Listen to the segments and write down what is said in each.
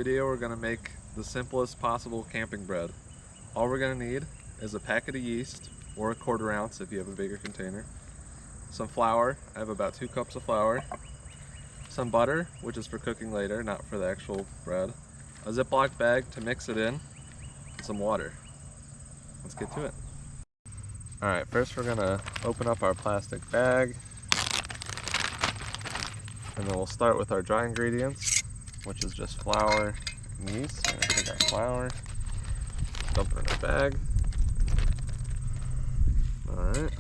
Video we're going to make the simplest possible camping bread. All we're going to need is a packet of yeast, or a 1/4 ounce if you have a bigger container, some flour, I have about 2 cups of flour, some butter, which is for cooking later, not for the actual bread, a Ziploc bag to mix it in, and some water. Let's get to it. Alright, first we're going to open up our plastic bag, and then we'll start with our dry ingredients, which is just flour and yeast. So we're going to take our flour, dump it in our bag. Alright.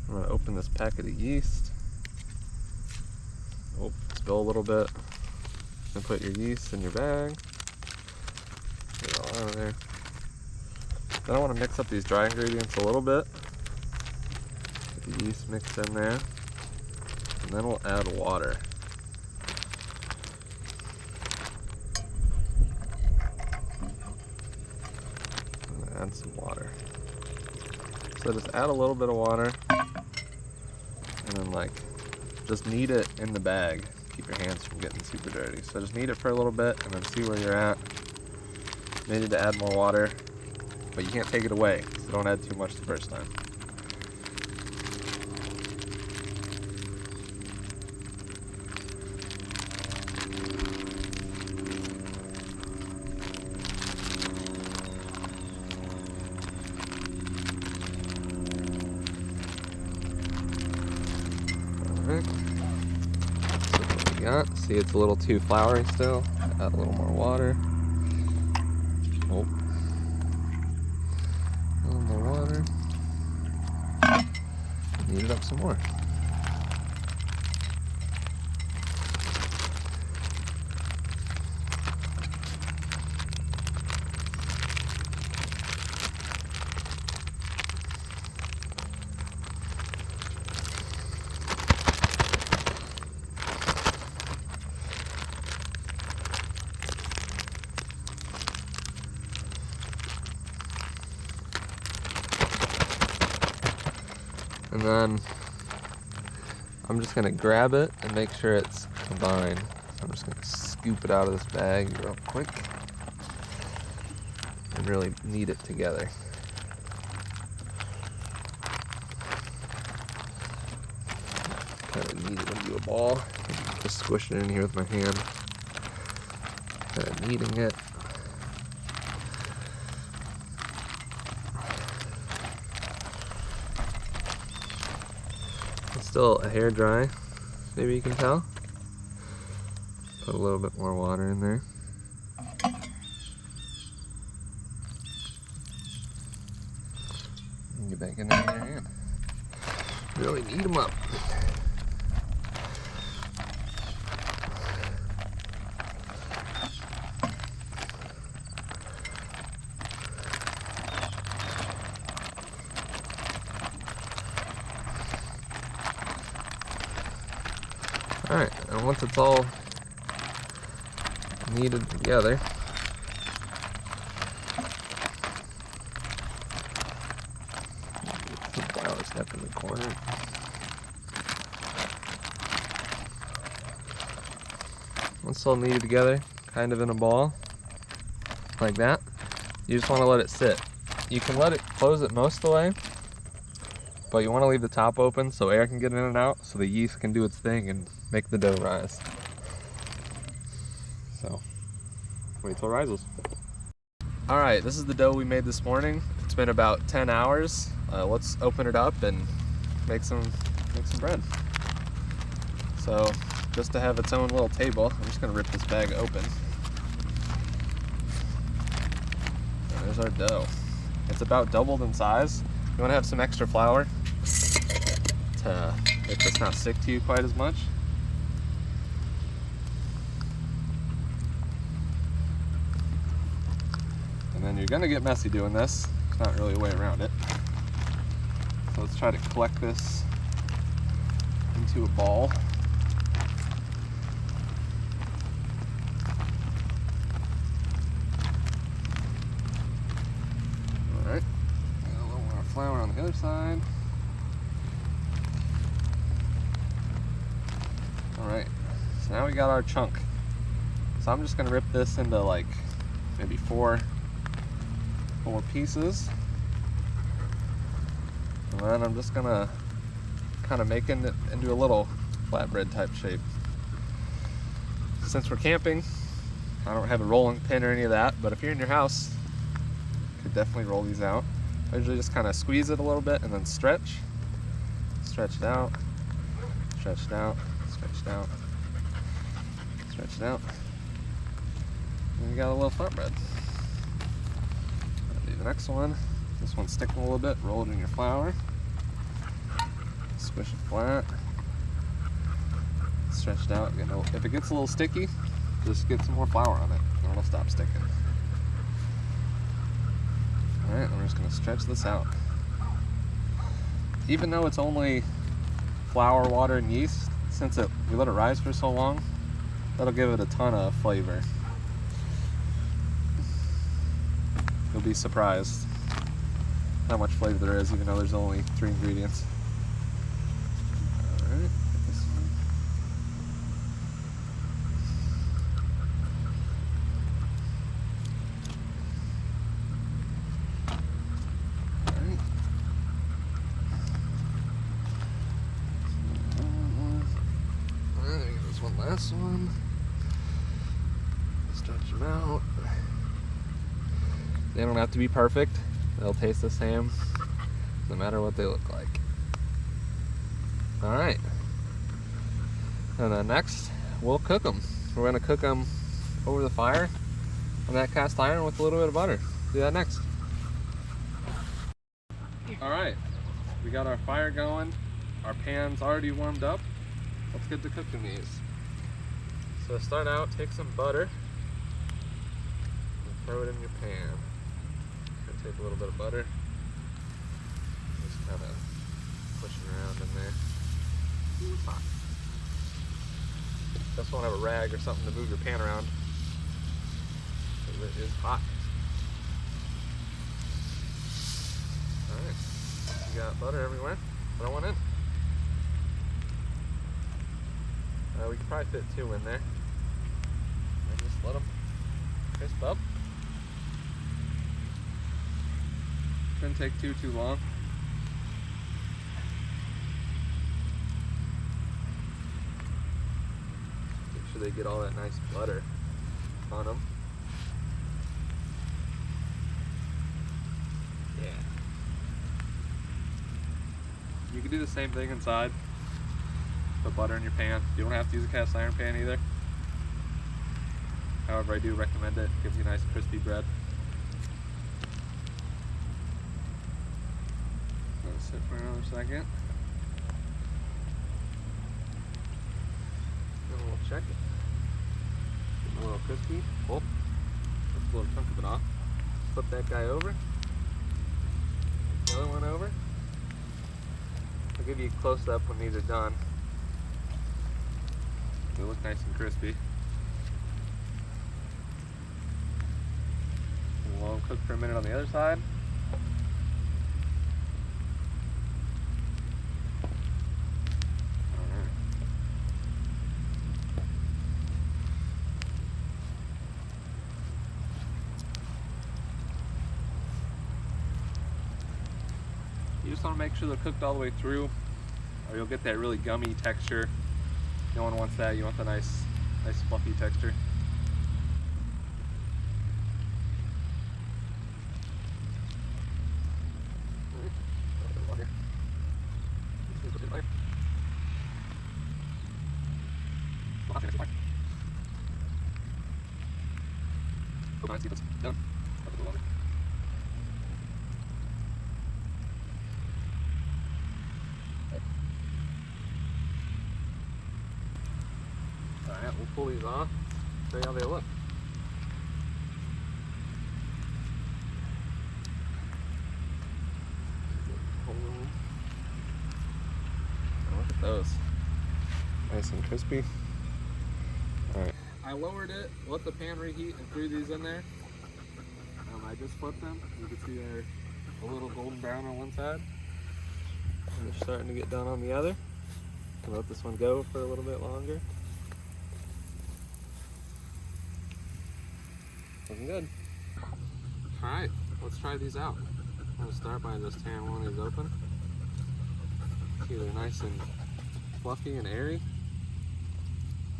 I'm going to open this packet of yeast. Oh, spill a little bit. And put your yeast in your bag. Get it all out of there. Then I want to mix up these dry ingredients a little bit. Get the yeast mixed in there. And then we'll add water. Add some water. So just add a little bit of water and then just knead it in the bag. Keep your hands from getting super dirty. So just knead it for a little bit and then see where you're at. May need to add more water, but you can't take it away, so don't add too much the first time. See, it's a little too floury still. Add a little more water. Oh. A little more water. Knead it up some more. And then I'm just gonna grab it and make sure it's combined. So I'm just gonna scoop it out of this bag real quick and really knead it together. Kind of knead it into a ball. Just squish it in here with my hand. Kind of kneading it. Still a hair dry, maybe you can tell. Put a little bit more water in there. And get back in there in your hand. Really knead them up. Alright, and once it's all kneaded together, the flour step in the corner. Once it's all kneaded together, kind of in a ball, like that, you just want to let it sit. You can let it close it most of the way, but you want to leave the top open so air can get in and out, so the yeast can do its thing and make the dough rise. So, wait till it rises. Alright, this is the dough we made this morning. It's been about 10 hours. Let's open it up and make some bread. So, just to have its own little table, I'm just going to rip this bag open. And there's our dough. It's about doubled in size. You want to have some extra flour to make this not stick to you quite as much. And then you're going to get messy doing this. There's not really a way around it. So let's try to collect this into a ball. Alright, got a little more flour on the other side. Alright, so now we got our chunk. So I'm just gonna rip this into like maybe four pieces. And then I'm just gonna kind of make it into a little flatbread type shape. Since we're camping, I don't have a rolling pin or any of that, but if you're in your house, you could definitely roll these out. I usually just kind of squeeze it a little bit and then stretch it out, stretch it out, stretch it out, stretch it out. And you got a little flatbread. Do the next one. This one's sticking a little bit. Roll it in your flour. Squish it flat. Stretch it out. If it gets a little sticky, just get some more flour on it and it'll stop sticking. Alright, we're just going to stretch this out. Even though it's only flour, water, and yeast, since we let it rise for so long, that'll give it a ton of flavor. You'll be surprised how much flavor there is, even though there's only 3 ingredients. Alright, get this one. Alright. Alright, get this one last one. Stretch them out. They don't have to be perfect. They'll taste the same no matter what they look like. Alright. And then next, we'll cook them. We're going to cook them over the fire on that cast iron with a little bit of butter. Do that next. Alright. We got our fire going. Our pan's already warmed up. Let's get to cooking these. So to start out, take some butter and throw it in your pan. Take a little bit of butter, just kind of pushing around in there. It's hot. Just want to have a rag or something to move your pan around, because it is hot. Alright, you got butter everywhere. Throw one in. We could probably fit 2 in there. And just let them crisp up. Shouldn't take too long. Make sure they get all that nice butter on them. Yeah. You can do the same thing inside. Put butter in your pan. You don't have to use a cast iron pan either. However, I do recommend it. Gives you nice crispy bread. Sit for another second. Then we'll check it. Get a little crispy. Oh, that's a little chunk of it off. Flip that guy over. The other one over. I'll give you a close up when these are done. They look nice and crispy. We'll cook for a minute on the other side. You just want to make sure they're cooked all the way through, or you'll get that really gummy texture. No one wants that. You want the nice fluffy texture. Alright, we'll pull these off, show you how they look. Look at those. Nice and crispy. Alright. I lowered it, let the pan reheat, and threw these in there. I just flipped them. You can see they're a little golden brown on one side. And they're starting to get done on the other. I'll let this one go for a little bit longer. Looking good. Alright, let's try these out. I'm going to start by just tearing one of these open. See, they're nice and fluffy and airy.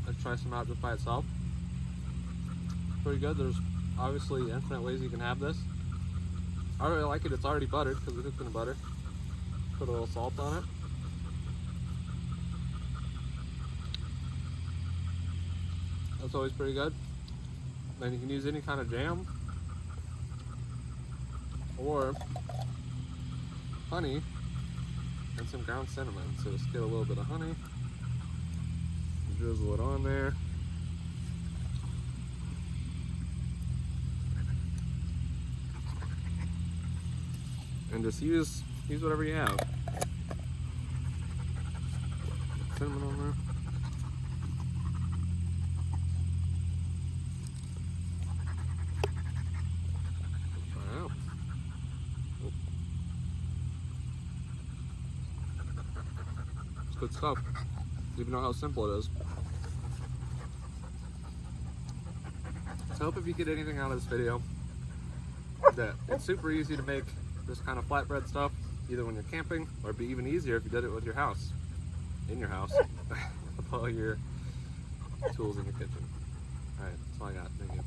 Let's try some out just by itself. Pretty good. There's obviously infinite ways you can have this. I really like it. It's already buttered because we cooked in the butter. Put a little salt on it. That's always pretty good. Then you can use any kind of jam or honey and some ground cinnamon. So just get a little bit of honey, drizzle it on there. And just use whatever you have. Cinnamon on there. Try it out. It's good stuff. You know how simple it is. So I hope if you get anything out of this video, that it's super easy to make this kind of flatbread stuff, either when you're camping, or it'd be even easier if you did it with your house, in your house, with all your tools in your kitchen. Alright, that's all I got. Thank you.